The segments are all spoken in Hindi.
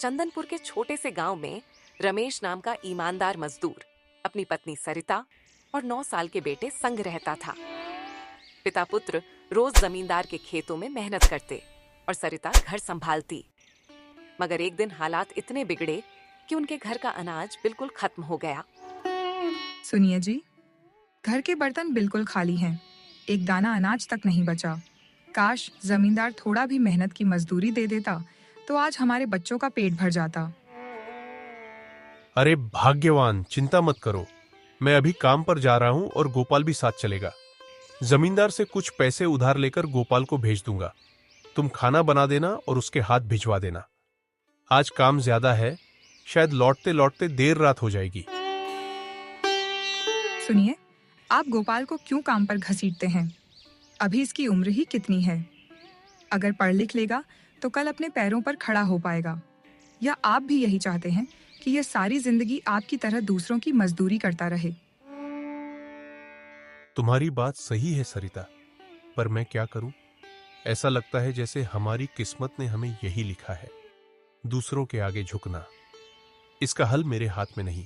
चंदनपुर के छोटे से गांव में रमेश नाम का ईमानदार मजदूर अपनी पत्नी सरिता और 9 साल के बेटे संग रहता था। पिता पुत्र रोज जमींदार के खेतों में मेहनत करते और सरिता घर संभालती। मगर एक दिन हालात इतने बिगड़े कि उनके घर का अनाज बिल्कुल खत्म हो गया। सुनिए जी, घर के बर्तन बिल्कुल खाली हैं। एक दाना अनाज तक नहीं बचा। काश जमींदार थोड़ा भी मेहनत की मजदूरी दे देता तो आज हमारे बच्चों का पेट भर जाता। अरे भाग्यवान, चिंता मत करो, मैं अभी काम पर जा रहा हूं और गोपाल भी साथ चलेगा। जमींदार से कुछ पैसे उधार लेकर गोपाल को भेज दूंगा। तुम खाना बना देना और उसके हाथ भिजवा देना। आज काम ज्यादा है, शायद लौटते लौटते देर रात हो जाएगी। सुनिए, आप गोपाल को क्यों काम पर घसीटते हैं? अभी इसकी उम्र ही कितनी है। अगर पढ़ लिख लेगा तो कल अपने पैरों पर खड़ा हो पाएगा। या आप भी यही चाहते हैं कि यह सारी जिंदगी आपकी तरह दूसरों की मजदूरी करता रहे? तुम्हारी बात सही है सरिता, पर मैं क्या करूं? ऐसा लगता है जैसे हमारी किस्मत ने हमें यही लिखा है, दूसरों के आगे झुकना। इसका हल मेरे हाथ में नहीं,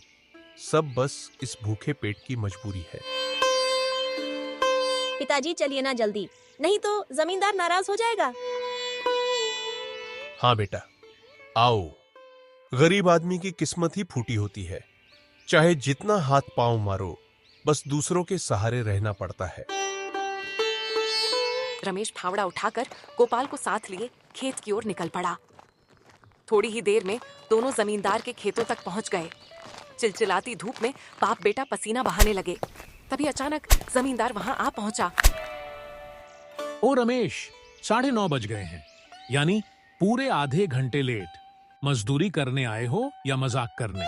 सब बस इस भूखे पेट की मजबूरी है। पिताजी चलिए ना जल्दी, नहीं तो जमींदार नाराज हो जाएगा। हाँ बेटा, आओ। गरीब आदमी की किस्मत ही फूटी होती है। चाहे जितना हाथ पांव मारो, बस दूसरों के सहारे रहना पड़ता है। रमेश फावड़ा उठाकर गोपाल को साथ लिए खेत की ओर निकल पड़ा। थोड़ी ही देर में दोनों जमींदार के खेतों तक पहुंच गए। चिलचिलाती धूप में बाप बेटा पसीना बहाने लगे। तभी अचानक जमींदार वहां आ पहुंचा। ओ रमेश, 9:30 बज गए हैं, यानी पूरे आधे घंटे लेट। मजदूरी करने आए हो या मजाक करने?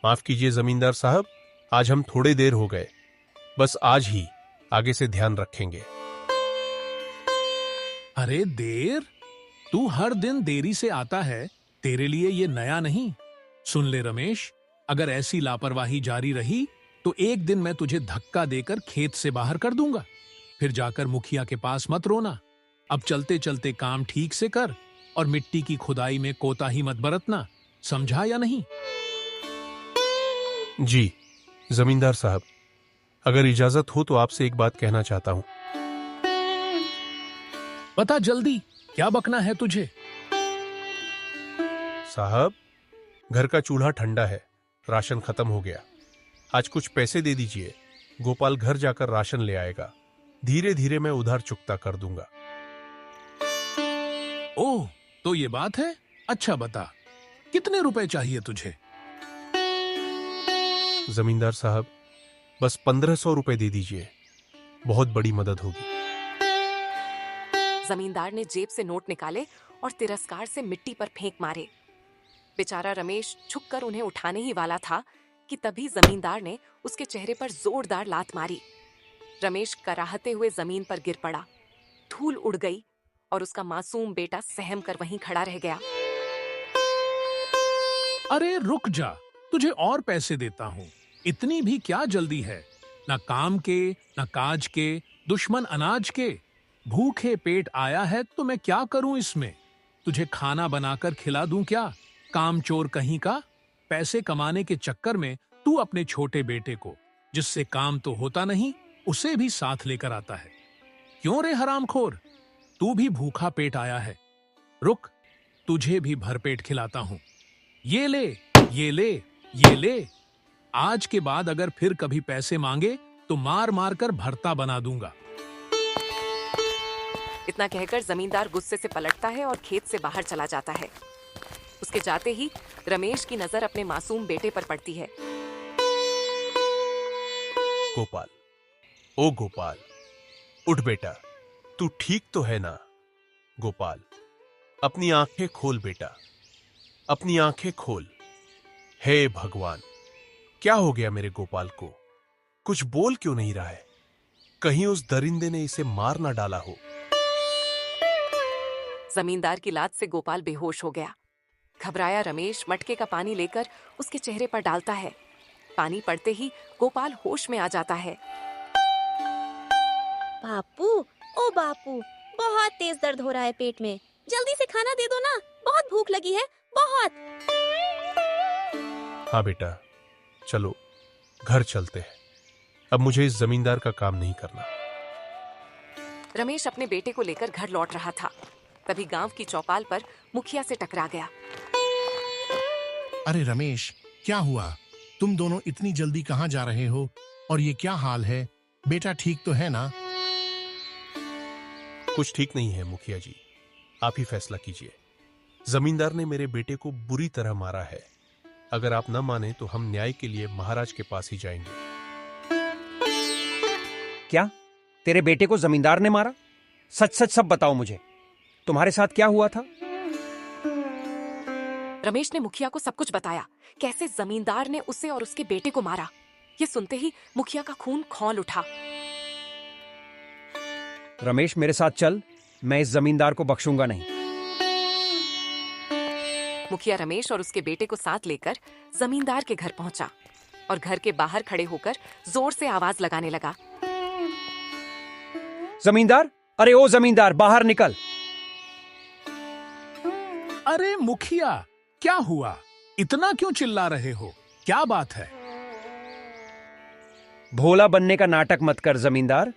माफ कीजिए जमींदार साहब, आज हम थोड़े देर हो गए। बस आज ही, आगे से ध्यान रखेंगे। अरे देर? तू हर दिन देरी से आता है, तेरे लिए ये नया नहीं। सुन ले रमेश, अगर ऐसी लापरवाही जारी रही तो एक दिन मैं तुझे धक्का देकर खेत से बाहर कर दूंगा। फिर जाकर मुखिया के पास मत रोना। अब चलते चलते काम ठीक से कर और मिट्टी की खुदाई में कोताही मत बरतना, समझा या नहीं? जी जमींदार साहब, अगर इजाजत हो तो आपसे एक बात कहना चाहता हूं। बता जल्दी, क्या बकना है तुझे? साहब, घर का चूल्हा ठंडा है, राशन खत्म हो गया। आज कुछ पैसे दे दीजिए, गोपाल घर जाकर राशन ले आएगा। धीरे धीरे मैं उधार चुकता कर दूंगा। ओह, तो ये बात है। अच्छा बता, कितने रुपए चाहिए तुझे? जमींदार साहब, बस 1500 रुपए दे दीजिए, बहुत बड़ी मदद होगी। जमींदार ने जेब से नोट निकाले और तिरस्कार से मिट्टी पर फेंक मारे। बेचारा रमेश झुककर उन्हें उठाने ही वाला था कि तभी जमींदार ने उसके चेहरे पर जोरदार लात मारी। रमेश कराहते हुए जमीन पर गिर पड़ा। धूल उड़ गई और उसका मासूम बेटा सहम कर वहीं खड़ा रह गया। अरे रुक जा, तुझे और पैसे देता हूं। इतनी भी क्या जल्दी है? ना काम के, ना काज के, दुश्मन अनाज के। भूखे पेट आया है तो मैं क्या करूं इसमें? तुझे खाना बनाकर खिला दूं क्या? काम चोर कहीं का। पैसे कमाने के चक्कर में तू अपने छोटे बेटे को, जिससे काम तो होता नहीं, उसे भी साथ लेकर आता है। क्यों रे हरामखोर, तू भी भूखा पेट आया है। रुक, तुझे भी भरपेट खिलाता हूं। ये ले, ये ले, ये ले। आज के बाद अगर फिर कभी पैसे मांगे तो मार मार कर भरता बना दूंगा। इतना कहकर जमींदार गुस्से से पलटता है और खेत से बाहर चला जाता है। उसके जाते ही रमेश की नजर अपने मासूम बेटे पर पड़ती है। गोपाल, ओ गोपाल, उठ बेटा, तू ठीक तो है ना? गोपाल, अपनी आंखें खोल बेटा, अपनी आंखें खोल। हे भगवान, क्या हो गया मेरे गोपाल को? कुछ बोल क्यों नहीं रहा है? कहीं उस दरिंदे ने इसे मार ना डाला हो। जमींदार की लात से गोपाल बेहोश हो गया। घबराया रमेश मटके का पानी लेकर उसके चेहरे पर डालता है। पानी पड़ते ही गोपाल होश में आ जाता है। बापू, ओ बापू, बहुत तेज दर्द हो रहा है पेट में, जल्दी से खाना दे दो ना, बहुत भूख लगी है, बहुत। हाँ बेटा, चलो घर चलते हैं। अब मुझे इस जमींदार का काम नहीं करना। रमेश अपने बेटे को लेकर घर लौट रहा था, तभी गांव की चौपाल पर मुखिया से टकरा गया। अरे रमेश, क्या हुआ? तुम दोनों इतनी जल्दी कहाँ जा रहे हो? और ये क्या हाल है? बेटा ठीक तो है ना? कुछ ठीक नहीं है मुखिया जी, आप ही फैसला कीजिए। जमींदार ने मेरे बेटे को बुरी तरह मारा है। अगर आप न माने तो हम न्याय के लिए महाराज के पास ही जाएंगे। क्या तेरे बेटे को जमींदार ने मारा? सच सच सब बताओ मुझे, तुम्हारे साथ क्या हुआ था? रमेश ने मुखिया को सब कुछ बताया, कैसे जमींदार ने उसे और उसके बेटे को मारा। ये सुनते ही मुखिया का खून खौल उठा। रमेश मेरे साथ चल, मैं इस जमींदार को बख्शूंगा नहीं। मुखिया रमेश और उसके बेटे को साथ लेकर जमींदार के घर पहुंचा और घर के बाहर खड़े होकर जोर से आवाज लगाने लगा। जमींदार, अरे ओ जमींदार, बाहर निकल। अरे मुखिया, क्या हुआ? इतना क्यों चिल्ला रहे हो? क्या बात है? भोला बनने का नाटक मत कर जमींदार।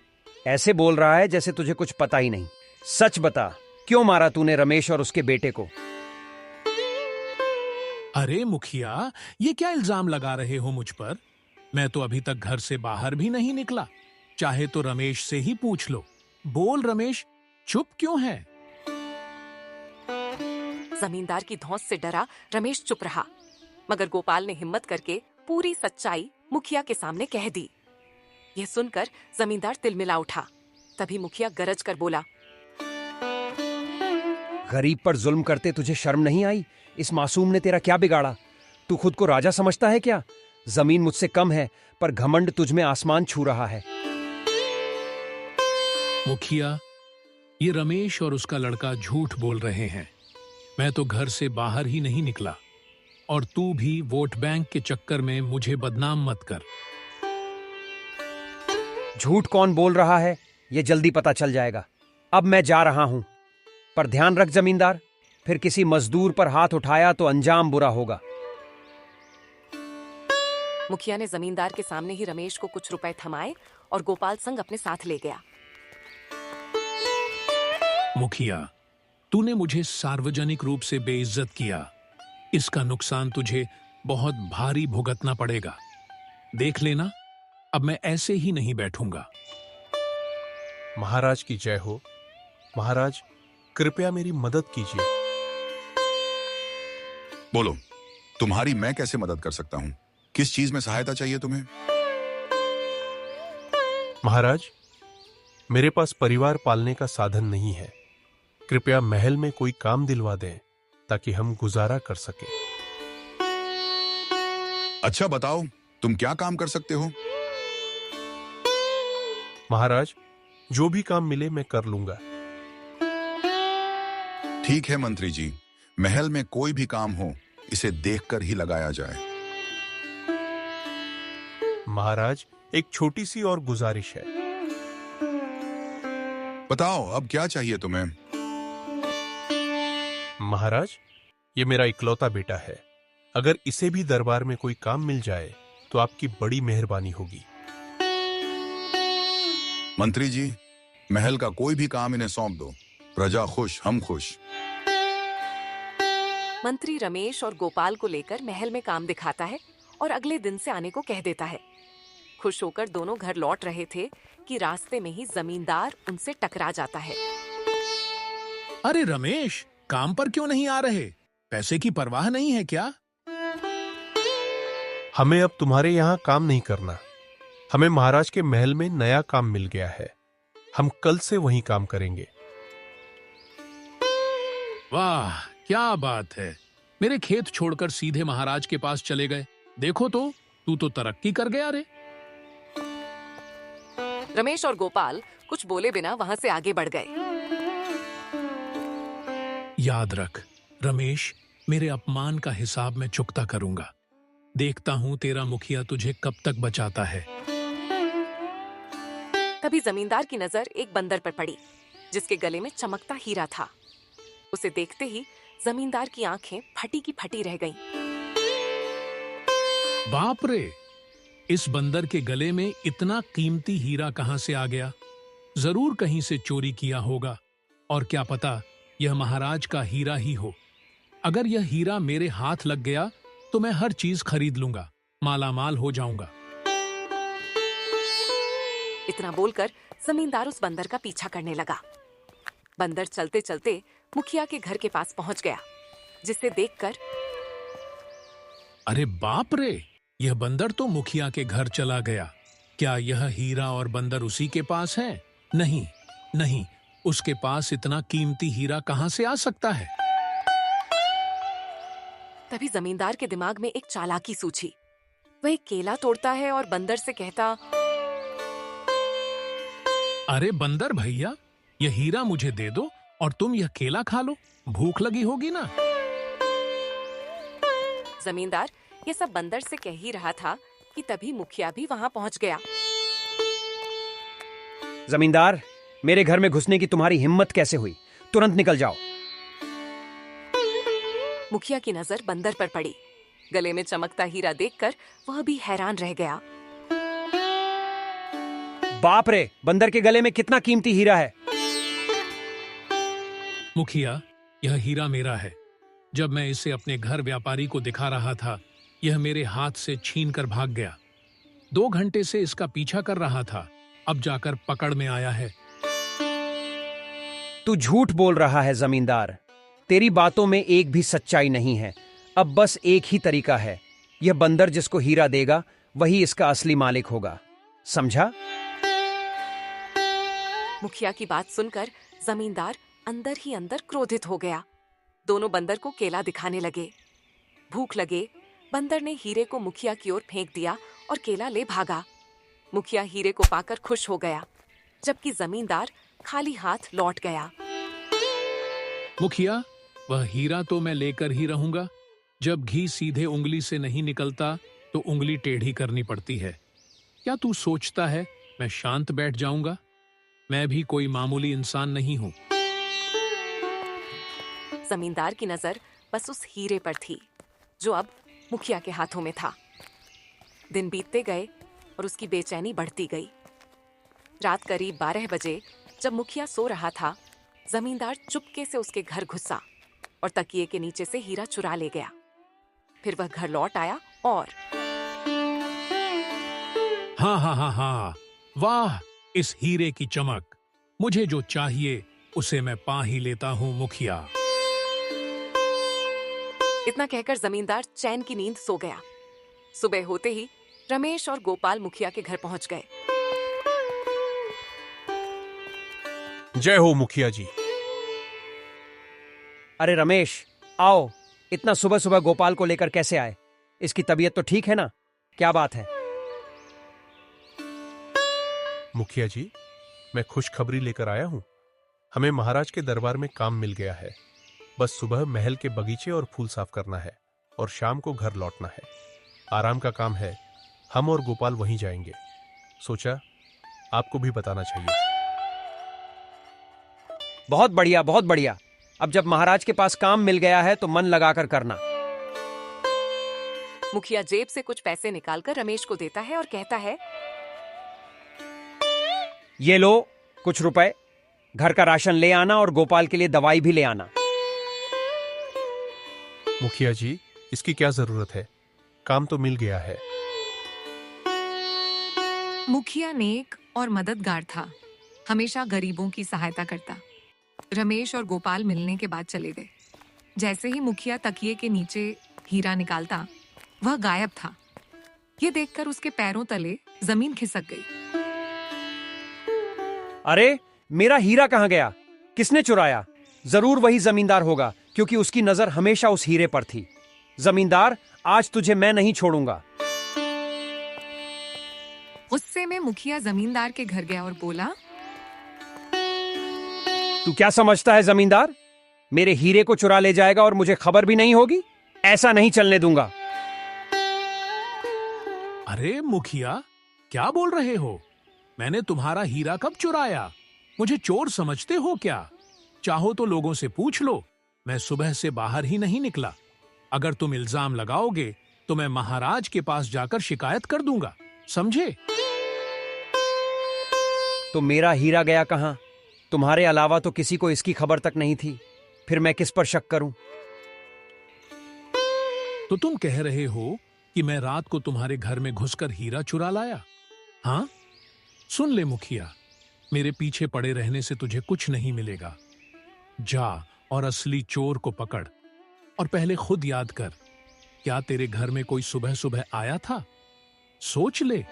ऐसे बोल रहा है जैसे तुझे कुछ पता ही नहीं। सच बता, क्यों मारा तूने रमेश और उसके बेटे को? अरे मुखिया, ये क्या इल्जाम लगा रहे हो मुझ पर? मैं तो अभी तक घर से बाहर भी नहीं निकला। चाहे तो रमेश से ही पूछ लो। बोल रमेश, चुप क्यों है? जमींदार की धौंस से डरा रमेश चुप रहा, मगर गोपाल ने हिम्मत करके पूरी सच्चाई मुखिया के सामने कह दी। यह सुनकर जमींदार तिलमिला उठा। तभी मुखिया गरज कर बोला, गरीब पर जुल्म करते तुझे शर्म नहीं आई? इस मासूम ने तेरा क्या बिगाड़ा? तू खुद को राजा समझता है क्या? जमीन मुझसे कम है, पर घमंड तुझ में आसमान छू रहा है। मुखिया, ये रमेश और उसका लड़का झूठ बोल रहे हैं। मैं तो घर से बाहर ही नहीं निकला। और तू भी वोट बैंक के चक्कर में मुझे बदनाम मत कर। झूठ कौन बोल रहा है ये जल्दी पता चल जाएगा। अब मैं जा रहा हूं, पर ध्यान रख जमींदार, फिर किसी मजदूर पर हाथ उठाया तो अंजाम बुरा होगा। मुखिया ने जमींदार के सामने ही रमेश को कुछ रुपए थमाए और गोपाल संग अपने साथ ले गया। मुखिया, तूने मुझे सार्वजनिक रूप से बेइज्जत किया। इसका नुकसान तुझे बहुत भारी भुगतना पड़ेगा। देख लेना, अब मैं ऐसे ही नहीं बैठूंगा। महाराज की जय हो। महाराज, कृपया मेरी मदद कीजिए। बोलो, तुम्हारी मैं कैसे मदद कर सकता हूं? किस चीज में सहायता चाहिए तुम्हें? महाराज, मेरे पास परिवार पालने का साधन नहीं है। कृपया महल में कोई काम दिलवा दें ताकि हम गुजारा कर सके। अच्छा बताओ, तुम क्या काम कर सकते हो? महाराज, जो भी काम मिले मैं कर लूंगा। ठीक है मंत्री जी, महल में कोई भी काम हो, इसे देखकर ही लगाया जाए। महाराज, एक छोटी सी और गुजारिश है। बताओ, अब क्या चाहिए तुम्हें? महाराज, ये मेरा इकलौता बेटा है। अगर इसे भी दरबार में कोई काम मिल जाए तो आपकी बड़ी मेहरबानी होगी। मंत्री जी, महल का कोई भी काम इन्हें सौंप दो। प्रजा खुश, हम खुश। मंत्री रमेश और गोपाल को लेकर महल में काम दिखाता है और अगले दिन से आने को कह देता है। खुश होकर दोनों घर लौट रहे थे कि रास्ते में ही जमींदार उनसे टकरा जाता है। अरे रमेश, काम पर क्यों नहीं आ रहे? पैसे की परवाह नहीं है क्या? हमें अब तुम्हारे यहां काम नहीं करना। हमें महाराज के महल में नया काम मिल गया है। हम कल से वहीं काम करेंगे। वाह, क्या बात है। मेरे खेत छोड़कर सीधे महाराज के पास चले गए। देखो तो, तू तो तरक्की कर गया रे। रमेश और गोपाल कुछ बोले बिना वहां से आगे बढ़ गए। याद रख रमेश, मेरे अपमान का हिसाब मैं चुकता करूंगा। देखता हूं तेरा मुखिया तुझे कब तक बचाता है। तभी जमींदार की नजर एक बंदर पर पड़ी जिसके गले में चमकता हीरा था। उसे देखते ही जमींदार की आंखें फटी की फटी रह गईं। बाप रे, इस बंदर के गले में इतना कीमती हीरा कहां से आ गया? जरूर कहीं से चोरी किया होगा, और क्या पता यह महाराज का हीरा ही हो। अगर यह हीरा मेरे हाथ लग गया तो मैं हर चीज खरीद लूंगा, मालामाल हो जाऊंगा। इतना बोलकर जमींदार उस बंदर का पीछा करने लगा। बंदर चलते चलते मुखिया के घर के पास पहुंच गया, जिसे देखकर अरे बाप रे, यह बंदर तो मुखिया के घर चला गया। क्या यह हीरा और बंदर उसी के पास है? नहीं नहीं, उसके पास इतना कीमती हीरा कहां से आ सकता है? तभी जमींदार के दिमाग में एक चालाकी सूझी। वह एक केला तोड़ता है और बंदर से कहता, अरे बंदर भैया, यह हीरा मुझे दे दो और तुम यह केला खा लो, भूख लगी होगी ना। जमींदार ये सब बंदर से कह ही रहा था कि तभी मुखिया भी वहां पहुंच गया। जमींदार, मेरे घर में घुसने की तुम्हारी हिम्मत कैसे हुई? तुरंत निकल जाओ। मुखिया की नजर बंदर पर पड़ी। गले में चमकता हीरा देखकर वह भी हैरान रह गया। बाप रे, बंदर के गले में कितना कीमती हीरा है। मुखिया, यह हीरा मेरा है। जब मैं इसे अपने घर व्यापारी को दिखा रहा था, यह मेरे हाथ से छीन कर भाग गया। 2 घंटे से इसका पीछा कर रहा था, अब जाकर पकड़ में आया है। तू झूठ बोल रहा है जमींदार। तेरी बातों में एक भी सच्चाई नहीं है। अब बस एक ही तरीका है। यह बंदर जिसको हीरा देगा वही इसका असली मालिक होगा, समझा? मुखिया की बात सुनकर जमींदार अंदर ही अंदर क्रोधित हो गया। दोनों बंदर को केला दिखाने लगे। भूख लगे बंदर ने हीरे को मुखिया की ओर फेंक दिया और केला ले भागा। मुखिया हीरे को पाकर खुश हो गया, जबकि जमींदार खाली हाथ लौट गया। मुखिया, वह हीरा तो मैं लेकर ही रहूंगा। जब घी सीधे उंगली से नहीं निकलता तो उंगली टेढ़ी करनी पड़ती है। क्या तू सोचता है मैं शांत बैठ जाऊंगा? मैं भी कोई मामूली इंसान नहीं हूं। जमींदार की नजर बस उस हीरे पर थी जो अब मुखिया के हाथों में था। दिन बीतते गए और उसकी बेचैनी बढ़ती गई। रात करीब 12 बजे जब मुखिया सो रहा था, जमींदार चुपके से उसके घर घुसा और तकिए के नीचे से हीरा चुरा ले गया। फिर वह घर लौट आया और हाँ हाँ हाँ हाँ, वाह, इस हीरे की चमक। मुझे जो चाहिए उसे मैं पा ही लेता हूँ मुखिया। इतना कहकर जमींदार चैन की नींद सो गया। सुबह होते ही रमेश और गोपाल मुखिया के घर पहुंच गए। जय हो मुखिया जी। अरे रमेश, आओ। इतना सुबह सुबह गोपाल को लेकर कैसे आए? इसकी तबीयत तो ठीक है ना? क्या बात है? मुखिया जी, मैं खुशखबरी लेकर आया हूं। हमें महाराज के दरबार में काम मिल गया है। बस सुबह महल के बगीचे और फूल साफ करना है और शाम को घर लौटना है। आराम का काम है। हम और गोपाल वहीं जाएंगे। सोचा आपको भी बताना चाहिए। बहुत बढ़िया, बहुत बढ़िया। अब जब महाराज के पास काम मिल गया है तो मन लगाकर करना। मुखिया जेब से कुछ पैसे निकालकर रमेश को देता है और कहता है, ये लो कुछ रुपए। घर का राशन ले आना और गोपाल के लिए दवाई भी ले आना। मुखिया जी, इसकी क्या जरूरत है? काम तो मिल गया है। मुखिया नेक और मददगार था, हमेशा गरीबों की सहायता करता। रमेश और गोपाल मिलने के बाद चले गए। जैसे ही मुखिया तकिए के नीचे हीरा निकालता, वह गायब था। ये देखकर उसके पैरों तले जमीन खिसक गई। अरे, मेरा हीरा कहां गया? किसने चुराया? जरूर वही जमींदार होगा, क्योंकि उसकी नजर हमेशा उस हीरे पर थी। जमींदार, आज तुझे मैं नहीं छोड़ूंगा। गुस्से में मुखिया जमींदार के घर गया और बोला, तू क्या समझता है जमींदार? मेरे हीरे को चुरा ले जाएगा और मुझे खबर भी नहीं होगी? ऐसा नहीं चलने दूंगा। अरे मुखिया, क्या बोल रहे हो? मैंने तुम्हारा हीरा कब चुराया? मुझे चोर समझते हो क्या? चाहो तो लोगों से पूछ लो। मैं सुबह से बाहर ही नहीं निकला। अगर तुम इल्जाम लगाओगे तो मैं महाराज के पास जाकर शिकायत कर दूंगा, समझे? तो मेरा हीरा गया कहाँ? तुम्हारे अलावा तो किसी को इसकी खबर तक नहीं थी। फिर मैं किस पर शक करूं? तो तुम कह रहे हो कि मैं रात को तुम्हारे घर में घुसकर हीरा चुरा लाया? हाँ? सुन ले मुखिया, मेरे पीछे पड़े रहने से तुझे कुछ नहीं मिलेगा। जा और असली चोर को पकड़, और पहले खुद याद कर, क्या तेरे घर में कोई सुबह सुबह आया था? सोच ले।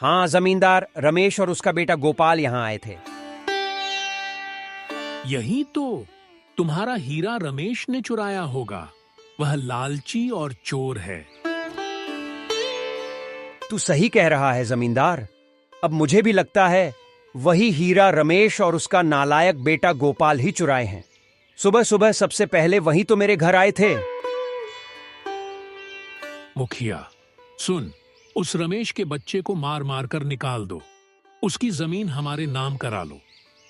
हाँ जमींदार, रमेश और उसका बेटा गोपाल यहां आए थे। यही तो तुम्हारा हीरा रमेश ने चुराया होगा। वह लालची और चोर है। तू सही कह रहा है जमींदार। अब मुझे भी लगता है वही हीरा रमेश और उसका नालायक बेटा गोपाल ही चुराए हैं। सुबह सुबह सबसे पहले वही तो मेरे घर आए थे। मुखिया सुन, उस रमेश के बच्चे को मार मार कर निकाल दो। उसकी जमीन हमारे नाम करा लो।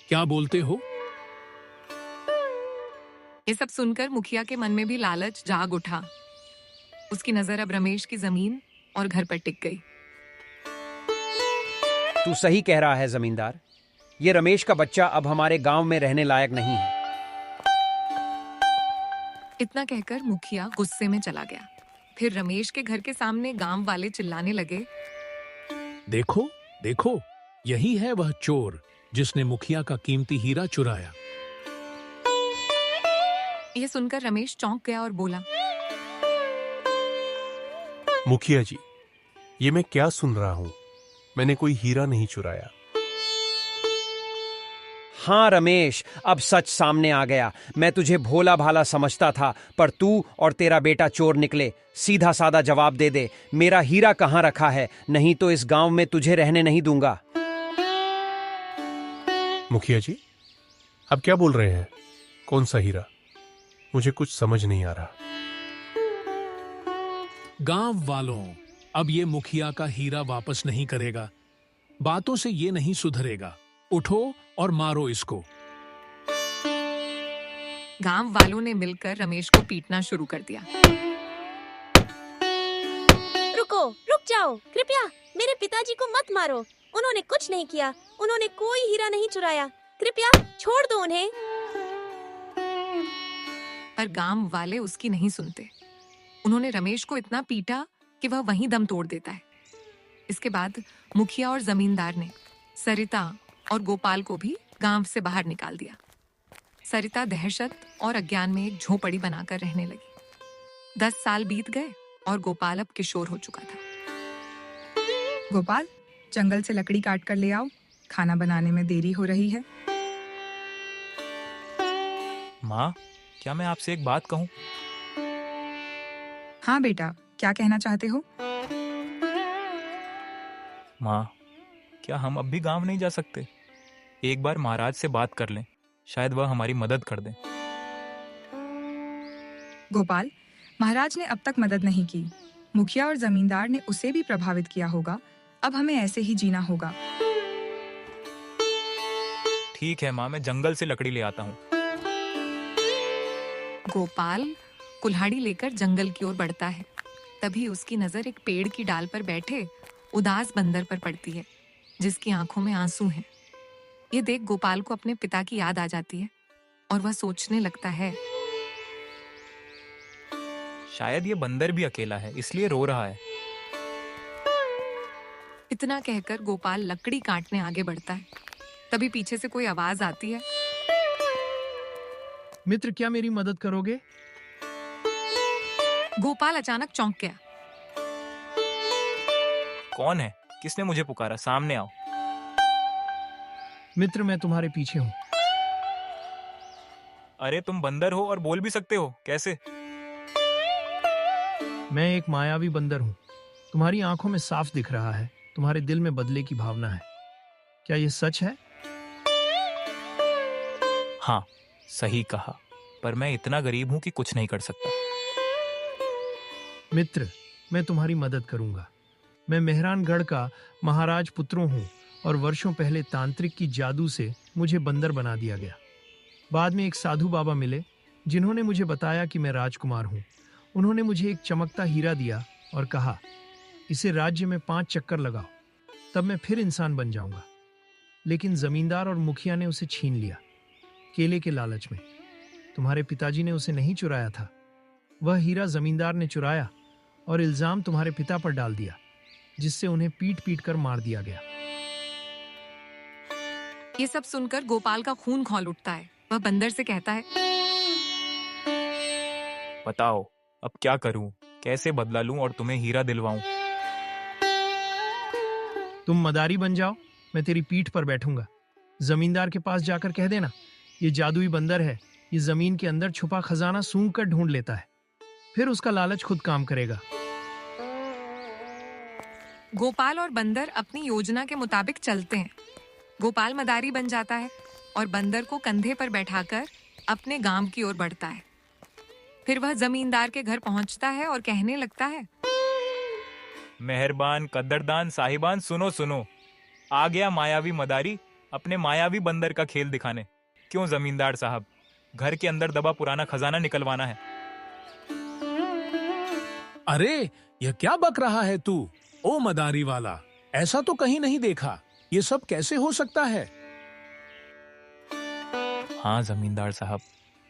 क्या बोलते हो? ये सब सुनकर मुखिया के मन में भी लालच जाग उठा। उसकी नजर अब रमेश की जमीन और घर पर टिक गई। तू सही कह रहा है जमींदार। ये रमेश का बच्चा अब हमारे गांव में रहने लायक नहीं है। इतना कहकर मुखिया गुस्से में चला गया। फिर रमेश के घर के सामने गांव वाले चिल्लाने लगे, देखो देखो, यही है वह चोर जिसने मुखिया का कीमती हीरा चुराया। ये सुनकर रमेश चौंक गया और बोला, मुखिया जी, ये मैं क्या सुन रहा हूं? मैंने कोई हीरा नहीं चुराया। हाँ रमेश, अब सच सामने आ गया। मैं तुझे भोला भाला समझता था, पर तू और तेरा बेटा चोर निकले। सीधा साधा जवाब दे दे, मेरा हीरा कहाँ रखा है, नहीं तो इस गांव में तुझे रहने नहीं दूंगा। मुखिया जी, आप क्या बोल रहे हैं? कौन सा हीरा? मुझे कुछ समझ नहीं आ रहा। गांव वालों, अब ये मुखिया का हीरा वापस नहीं करेगा। बातों से ये नहीं सुधरेगा। उठो और मारो इसको। गांव वालों ने मिलकर रमेश को पीटना शुरू कर दिया। रुक जाओ, कृपया मेरे पिताजी को मत मारो। उन्होंने कुछ नहीं किया। उन्होंने कोई हीरा नहीं चुराया। कृपया छोड़ दो उन्हें। पर गांव वाले उसकी नहीं सुनते। उन्होंने रमेश को इतना पीटा कि वह वहीं दम तोड़ देता है। इसके बाद मुखिया और जमींदार ने सरिता और गोपाल को भी गांव से बाहर निकाल दिया। सरिता दहशत और अज्ञान में एक झोपड़ी बनाकर रहने लगी। 10 साल बीत गए और गोपाल अब किशोर हो चुका था। गोपाल, जंगल से लकड़ी काट कर ले आओ, खाना बनाने में देरी हो रही है। माँ, क्या मैं आपसे एक बात कहूँ? हाँ बेटा, क्या कहना चाहते हो? माँ, क्या हम अब भी गांव नहीं जा सकते? एक बार महाराज से बात कर लें, शायद वह हमारी मदद कर दें। गोपाल, महाराज ने अब तक मदद नहीं की। मुखिया और जमींदार ने उसे भी प्रभावित किया होगा। अब हमें ऐसे ही जीना होगा। ठीक है माँ, मैं जंगल से लकड़ी ले आता हूँ। गोपाल कुल्हाड़ी लेकर जंगल की ओर बढ़ता है। तभी उसकी नजर एक पेड़ की डाल पर बैठे उदास बंदर पर पड़ती है, जिसकी आंखों में आंसू हैं। ये देख गोपाल को अपने पिता की याद आ जाती है और वह सोचने लगता है, शायद ये बंदर भी अकेला है, इसलिए रो रहा है। इतना कहकर गोपाल लकड़ी काटने आगे बढ़ता है। तभी पीछे से कोई आवाज आती है, मित्र, क्या मेरी मदद करोगे? गोपाल अचानक चौंक गया। कौन है? किसने मुझे पुकारा? सामने आओ। मित्र, मैं तुम्हारे पीछे हूँ। अरे तुम बंदर हो और बोल भी सकते हो, कैसे? मैं एक मायावी बंदर हूँ। तुम्हारी आंखों में साफ दिख रहा है, तुम्हारे दिल में बदले की भावना है। क्या ये सच है? हाँ, सही कहा, पर मैं इतना गरीब हूं कि कुछ नहीं कर सकता। मित्र, मैं तुम्हारी मदद करूंगा। मैं मेहरानगढ़ का महाराज पुत्रों हूँ और वर्षों पहले तांत्रिक की जादू से मुझे बंदर बना दिया गया। बाद में एक साधु बाबा मिले जिन्होंने मुझे बताया कि मैं राजकुमार हूँ। उन्होंने मुझे एक चमकता हीरा दिया और कहा, इसे राज्य में 5 चक्कर लगाओ, तब मैं फिर इंसान बन जाऊंगा। लेकिन जमींदार और मुखिया ने उसे छीन लिया, केले के लालच में। तुम्हारे पिताजी ने उसे नहीं चुराया था, वह हीरा जमींदार ने चुराया और इल्जाम तुम्हारे पिता पर डाल दिया, जिससे उन्हें पीट पीट कर मार दिया गया। ये सब सुनकर गोपाल का खून खौल उठता है। वह बंदर से कहता है, बताओ अब क्या करूं, कैसे बदला लूं और तुम्हें हीरा दिलवाऊं? तुम मदारी बन जाओ, मैं तेरी पीठ पर बैठूंगा। जमींदार के पास जाकर कह देना, ये जादुई बंदर है, ये जमीन के अंदर छुपा खजाना सूंघ कर ढूंढ लेता है, फिर उसका लालच खुद काम करेगा। गोपाल और बंदर अपनी योजना के मुताबिक चलते हैं। गोपाल मदारी बन जाता है और बंदर को कंधे पर बैठाकर अपने गांव की ओर बढ़ता है। फिर वह जमींदार के घर पहुंचता है और कहने लगता है, मेहरबान कद्दरदान साहिबान, सुनो सुनो, आ गया मायावी मदारी अपने मायावी बंदर का खेल दिखाने। क्यों जमींदार साहब, घर के अंदर दबा पुराना खजाना निकलवाना है। अरे यह क्या बक रहा है तू, ओ मदारी वाला, ऐसा तो कहीं नहीं देखा। ये सब कैसे हो सकता है? हाँ जमींदार साहब,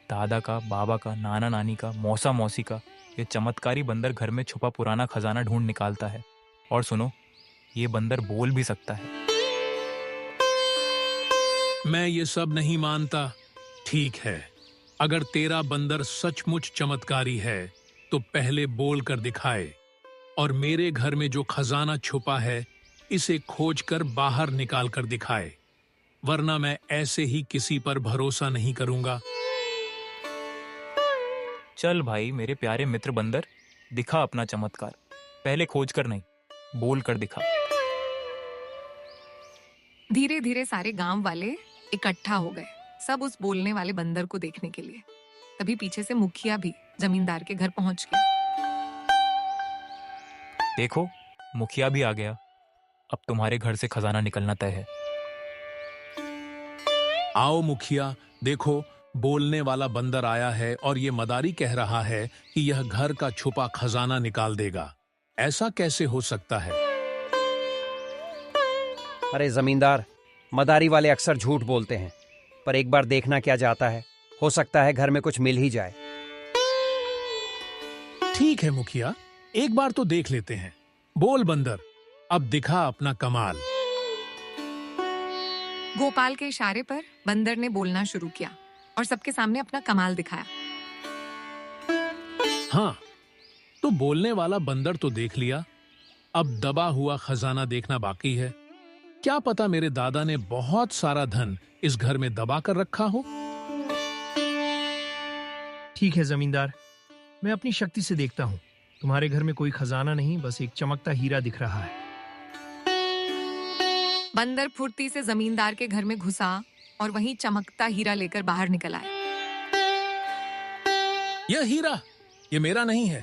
दादा का, बाबा का, नाना नानी का, मौसा मौसी का ये चमत्कारी बंदर घर में छुपा पुराना खजाना ढूंढ निकालता है। और सुनो, ये बंदर बोल भी सकता है। मैं ये सब नहीं मानता। ठीक है, अगर तेरा बंदर सचमुच चमत्कारी है तो पहले बोल कर दिखाए और मेरे घर में जो खजाना छुपा है इसे खोज कर बाहर निकाल कर दिखाए, वरना मैं ऐसे ही किसी पर भरोसा नहीं करूंगा। चल भाई मेरे प्यारे मित्र बंदर, दिखा अपना चमत्कार। पहले खोज कर नहीं, बोल कर दिखा। धीरे धीरे सारे गांव वाले इकट्ठा हो गए, सब उस बोलने वाले बंदर को देखने के लिए। तभी पीछे से मुखिया भी जमींदार के घर पहुंच गया। देखो, मुखिया भी आ गया। अब तुम्हारे घर से खजाना निकलना तय है। आओ मुखिया, देखो बोलने वाला बंदर आया है और ये मदारी कह रहा है कि यह घर का छुपा खजाना निकाल देगा। ऐसा कैसे हो सकता है? अरे जमींदार, मदारी वाले अक्सर झूठ बोलते हैं, पर एक बार देखना क्या जाता है, हो सकता है घर में कुछ मिल ही जाए। ठीक है मुखिया, एक बार तो देख लेते हैं। बोल बंदर, अब दिखा अपना कमाल। गोपाल के इशारे पर बंदर ने बोलना शुरू किया और सबके सामने अपना कमाल दिखाया। हाँ, तो बोलने वाला बंदर तो देख लिया, अब दबा हुआ खजाना देखना बाकी है। क्या पता मेरे दादा ने बहुत सारा धन इस घर में दबा कर रखा हो। ठीक है जमींदार, मैं अपनी शक्ति से देखता हूँ। तुम्हारे घर में कोई खजाना नहीं, बस एक चमकता हीरा दिख रहा है। बंदर फुर्ती से जमींदार के घर में घुसा और वहीं चमकता हीरा लेकर बाहर निकल आया। यह हीरा, ये मेरा नहीं है।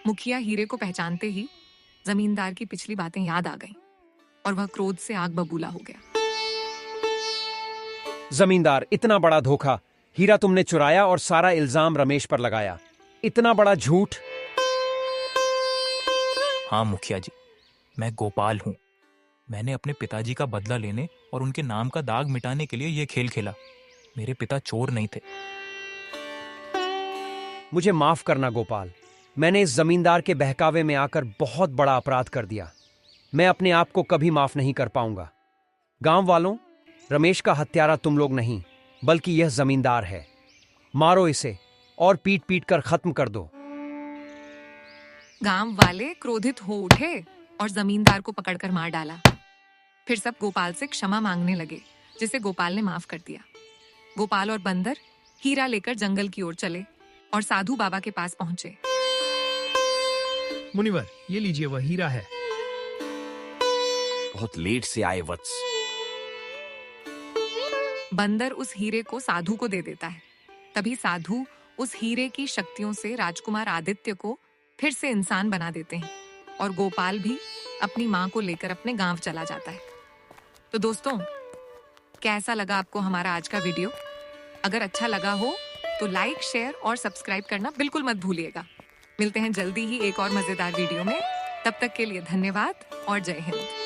मुखिया हीरे को पहचानते ही जमींदार की पिछली बातें याद आ गईं और वह क्रोध से आग बबूला हो गया। जमींदार, इतना बड़ा धोखा, हीरा तुमने चुराया और सारा इल्जाम रमेश पर लगाया। इतना बड़ा झूठ। हाँ मुखिया जी, मैं गोपाल हूँ। मैंने अपने पिताजी का बदला लेने और उनके नाम का दाग मिटाने के लिए यह खेल खेला। मेरे पिता चोर नहीं थे। मुझे माफ करना गोपाल, मैंने इस जमींदार के बहकावे में आकर बहुत बड़ा अपराध कर दिया। मैं अपने आप को कभी माफ नहीं कर पाऊंगा। गांव वालों, रमेश का हत्यारा तुम लोग नहीं, बल्कि यह जमींदार है। मारो इसे और पीट पीट कर खत्म कर दो। गांव वाले क्रोधित हो उठे और जमींदार को पकड़कर मार डाला। फिर सब गोपाल से क्षमा मांगने लगे, जिसे गोपाल ने माफ कर दिया। गोपाल और बंदर हीरा लेकर जंगल की ओर चले और साधु बाबा के पास पहुंचे। मुनिवर, ये लीजिए, वह हीरा है। बहुत लेट से आए वत्स। बंदर उस हीरे को साधु को दे देता है। तभी साधु उस हीरे की शक्तियों से राजकुमार आदित्य को फिर से इंसान बना देते हैं और गोपाल भी अपनी मां को लेकर अपने गांव चला जाता है। तो दोस्तों, कैसा लगा आपको हमारा आज का वीडियो? अगर अच्छा लगा हो तो लाइक, शेयर और सब्सक्राइब करना बिल्कुल मत भूलिएगा। मिलते हैं जल्दी ही एक और मजेदार वीडियो में। तब तक के लिए धन्यवाद और जय हिंद।